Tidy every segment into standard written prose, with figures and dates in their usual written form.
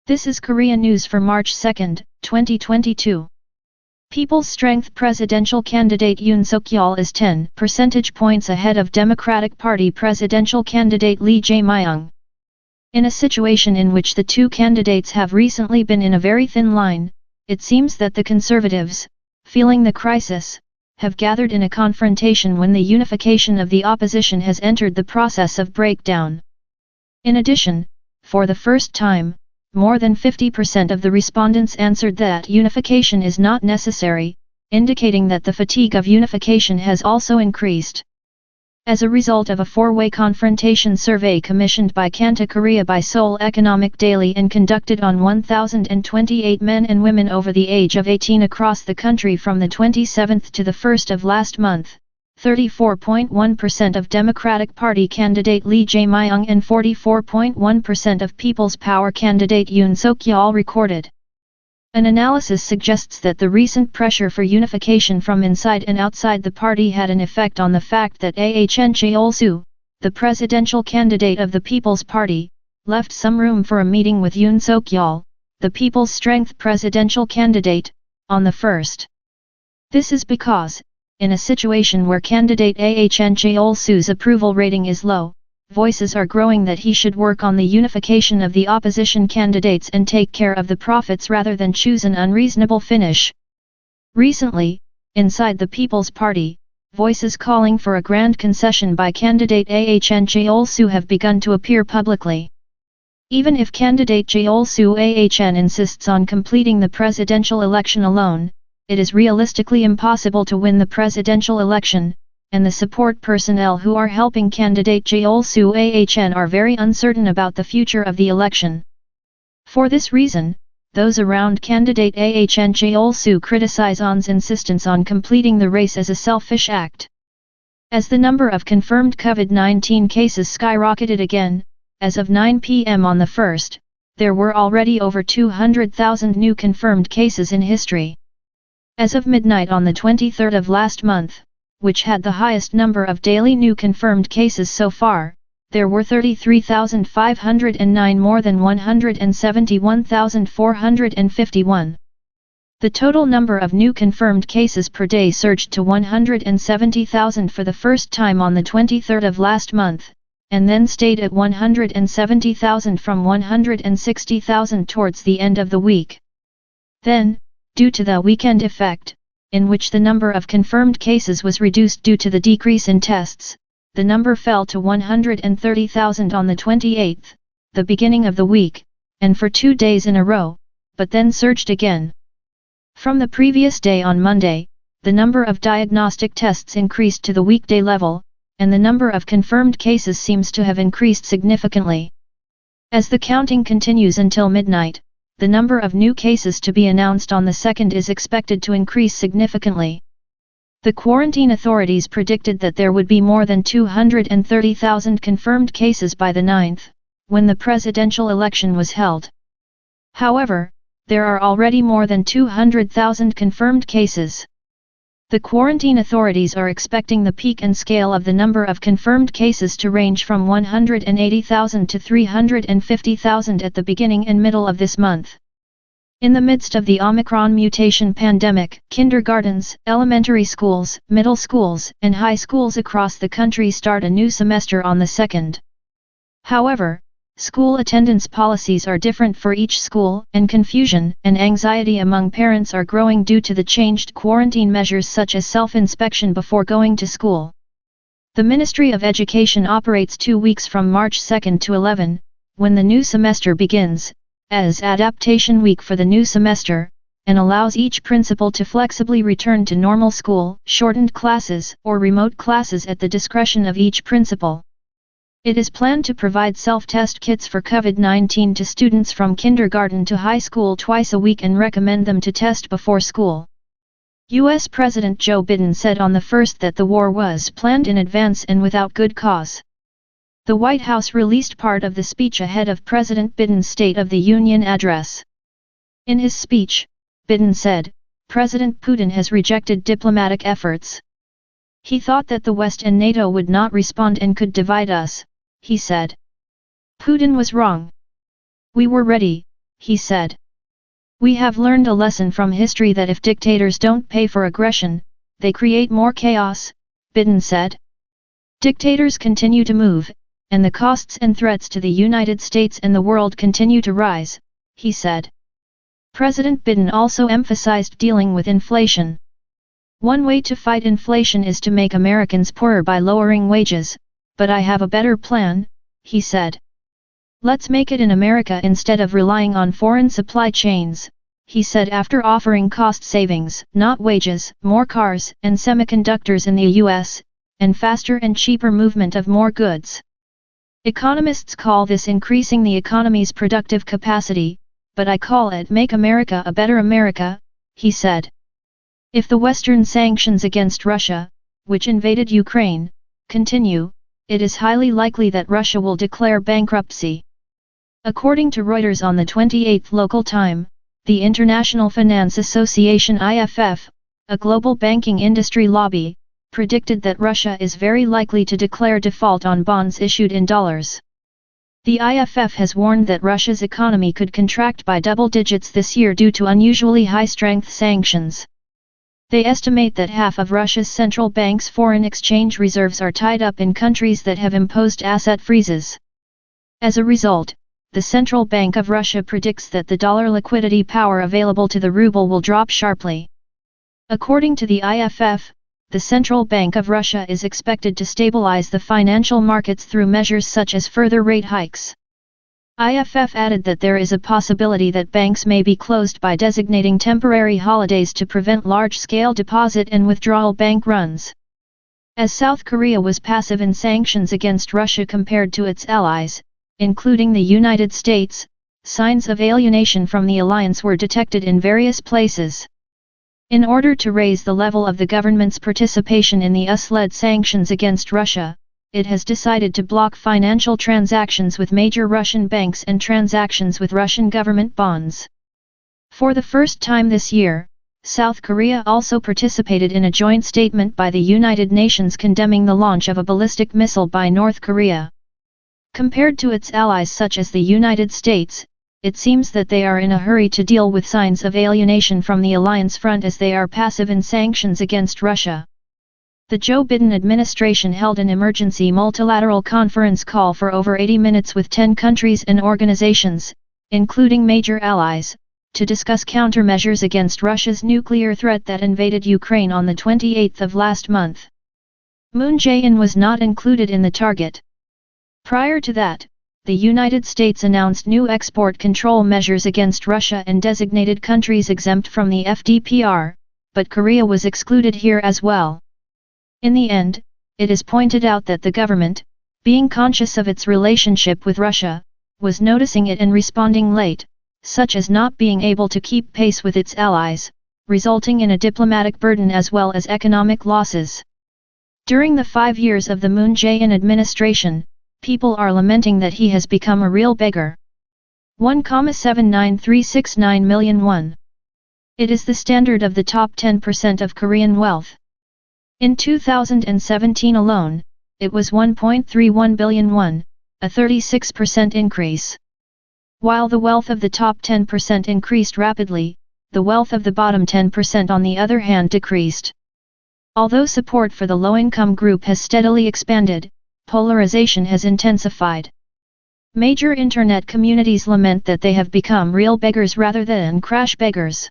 This is Korea News for March 2, 2022. People's Strength presidential candidate Yoon Seok-yeol is 10 percentage points ahead of Democratic Party presidential candidate Lee Jae-myung. In a situation in which the two candidates have recently been in a very thin line, it seems that the conservatives, feeling the crisis, have gathered in a confrontation when the unification of the opposition has entered the process of breakdown. In addition, for the first time, more than 50% of the respondents answered that unification is not necessary, indicating that the fatigue of unification has also increased. As a result of a four-way confrontation survey commissioned by Kanta Korea by Seoul Economic Daily and conducted on 1,028 men and women over the age of 18 across the country from the 27th to the 1st of last month, 34.1% of Democratic Party candidate Lee Jae-myung and 44.1% of People's Power candidate Yoon Seok-yeol recorded. An analysis suggests that the recent pressure for unification from inside and outside the party had an effect on the fact that Ahn Cheol-soo, the presidential candidate of the People's Party, left some room for a meeting with Yoon Seok-yeol, the People's Strength presidential candidate, on the 1st. This is because, in a situation where candidate Ahn Cheol-soo's approval rating is low, voices are growing that he should work on the unification of the opposition candidates and take care of the profits rather than choose an unreasonable finish. Recently, inside the People's Party, voices calling for a grand concession by candidate Ahn Cheol-soo have begun to appear publicly. Even if candidate Cheol-soo Ahn insists on completing the presidential election alone, it is realistically impossible to win the presidential election, and the support personnel who are helping candidate Cheol-soo Ahn are very uncertain about the future of the election. For this reason, those around candidate Ahn Cheol-soo criticize Ahn's insistence on completing the race as a selfish act. As the number of confirmed COVID-19 cases skyrocketed again, as of 9 p.m. on the 1st, there were already over 200,000 new confirmed cases in history. As of midnight on the 23rd of last month, which had the highest number of daily new confirmed cases so far, there were 33,509 more than 171,451. The total number of new confirmed cases per day surged to 170,000 for the first time on the 23rd of last month, and then stayed at 170,000 from 160,000 towards the end of the week. Then, due to the weekend effect, in which the number of confirmed cases was reduced due to the decrease in tests, the number fell to 130,000 on the 28th, the beginning of the week, and for 2 days in a row, but then surged again. From the previous day on Monday, the number of diagnostic tests increased to the weekday level, and the number of confirmed cases seems to have increased significantly. As the counting continues until midnight, the number of new cases to be announced on the 2nd is expected to increase significantly. The quarantine authorities predicted that there would be more than 230,000 confirmed cases by the 9th, when the presidential election was held. However, there are already more than 200,000 confirmed cases. The quarantine authorities are expecting the peak and scale of the number of confirmed cases to range from 180,000 to 350,000 at the beginning and middle of this month. In the midst of the Omicron mutation pandemic, kindergartens, elementary schools, middle schools, and high schools across the country start a new semester on the 2nd. However, school attendance policies are different for each school, and confusion and anxiety among parents are growing due to the changed quarantine measures such as self-inspection before going to school. The Ministry of Education operates 2 weeks from March 2 to 11, when the new semester begins, as adaptation week for the new semester, and allows each principal to flexibly return to normal school, shortened classes, or remote classes at the discretion of each principal. It is planned to provide self-test kits for COVID-19 to students from kindergarten to high school twice a week and recommend them to test before school. U.S. President Joe Biden said on the 1st that the war was planned in advance and without good cause. The White House released part of the speech ahead of President Biden's State of the Union address. In his speech, Biden said, "President Putin has rejected diplomatic efforts. He thought that the West and NATO would not respond and could divide us," he said. Putin was wrong. We were ready, he said. We have learned a lesson from history that if dictators don't pay for aggression, they create more chaos, Biden said. Dictators continue to move, and the costs and threats to the United States and the world continue to rise, he said. President Biden also emphasized dealing with inflation. One way to fight inflation is to make Americans poorer by lowering wages, but I have a better plan, he said. Let's make it in America instead of relying on foreign supply chains, he said after offering cost savings, not wages, more cars and semiconductors in the US, and faster and cheaper movement of more goods. Economists call this increasing the economy's productive capacity, but I call it Make America a Better America, he said. If the Western sanctions against Russia, which invaded Ukraine, continue, it is highly likely that Russia will declare bankruptcy. According to Reuters on the 28th local time, the International Finance Association IFF, a global banking industry lobby, predicted that Russia is very likely to declare default on bonds issued in dollars. The IFF has warned that Russia's economy could contract by double digits this year due to unusually high-strength sanctions. They estimate that half of Russia's central bank's foreign exchange reserves are tied up in countries that have imposed asset freezes. As a result, the Central Bank of Russia predicts that the dollar liquidity power available to the ruble will drop sharply. According to the IFF, the Central Bank of Russia is expected to stabilize the financial markets through measures such as further rate hikes. IFF added that there is a possibility that banks may be closed by designating temporary holidays to prevent large-scale deposit and withdrawal bank runs. As South Korea was passive in sanctions against Russia compared to its allies, including the United States, signs of alienation from the alliance were detected in various places. In order to raise the level of the government's participation in the US-led sanctions against Russia, it has decided to block financial transactions with major Russian banks and transactions with Russian government bonds. For the first time this year, South Korea also participated in a joint statement by the United Nations condemning the launch of a ballistic missile by North Korea. Compared to its allies such as the United States, it seems that they are in a hurry to deal with signs of alienation from the alliance front as they are passive in sanctions against Russia. The Joe Biden administration held an emergency multilateral conference call for over 80 minutes with 10 countries and organizations, including major allies, to discuss countermeasures against Russia's nuclear threat that invaded Ukraine on the 28th of last month. Moon Jae-in was not included in the target. Prior to that, the United States announced new export control measures against Russia and designated countries exempt from the FDPR, but Korea was excluded here as well. In the end, it is pointed out that the government, being conscious of its relationship with Russia, was noticing it and responding late, such as not being able to keep pace with its allies, resulting in a diplomatic burden as well as economic losses. During the 5 years of the Moon Jae-in administration, people are lamenting that he has become a real beggar. 1,79369 million won. It is the standard of the top 10% of Korean wealth. In 2017 alone, it was 1.31 billion won, a 36% increase. While the wealth of the top 10% increased rapidly, the wealth of the bottom 10% on the other hand decreased. Although support for the low-income group has steadily expanded, polarization has intensified. Major internet communities lament that they have become real beggars rather than crash beggars.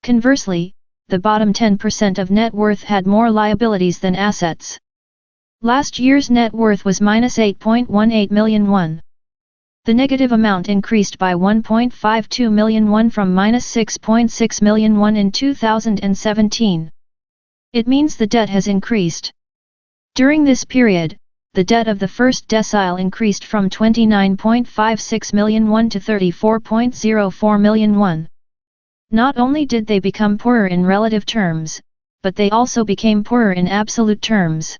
Conversely, the bottom 10% of net worth had more liabilities than assets. Last year's net worth was minus 8.18 million won. The negative amount increased by 1.52 million won from minus 6.6 million won in 2017. It means the debt has increased. During this period, the debt of the first decile increased from 29.56 million won to 34.04 million won. Not only did they become poorer in relative terms, but they also became poorer in absolute terms.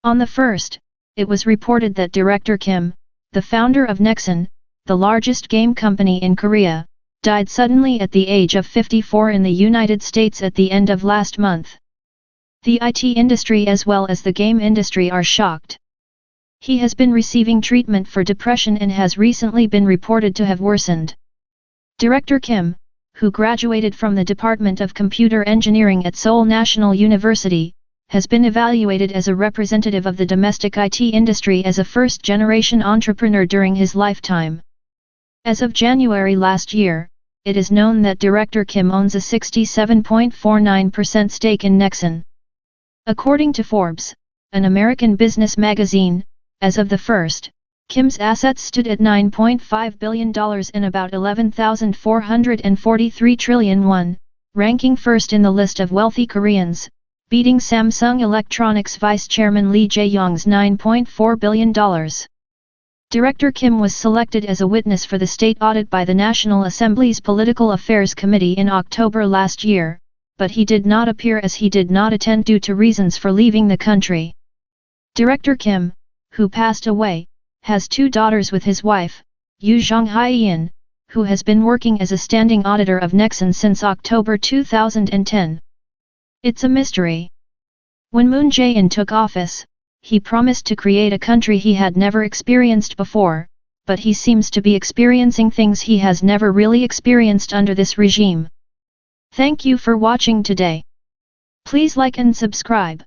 On the 1st, it was reported that Director Kim, the founder of Nexon, the largest game company in Korea, died suddenly at the age of 54 in the United States at the end of last month. The IT industry as well as the game industry are shocked. He has been receiving treatment for depression and has recently been reported to have worsened. Director Kim, who graduated from the Department of Computer Engineering at Seoul National University, has been evaluated as a representative of the domestic IT industry as a first-generation entrepreneur during his lifetime. As of January last year, it is known that Director Kim owns a 67.49% stake in Nexon. According to Forbes, an American business magazine, as of the 1st, Kim's assets stood at $9.5 billion and about 11,443 trillion won, ranking first in the list of wealthy Koreans, beating Samsung Electronics Vice Chairman Lee Jae-myung's $9.4 billion. Director Kim was selected as a witness for the state audit by the National Assembly's Political Affairs Committee in October last year, but he did not appear as he did not attend due to reasons for leaving the country. Director Kim, who passed away, has 2 daughters with his wife, Yoo Jong-hyeon, who has been working as a standing auditor of Nexon since October 2010. It's a mystery. When Moon Jae-in took office, he promised to create a country he had never experienced before, but he seems to be experiencing things he has never really experienced under this regime. Thank you for watching today. Please like and subscribe.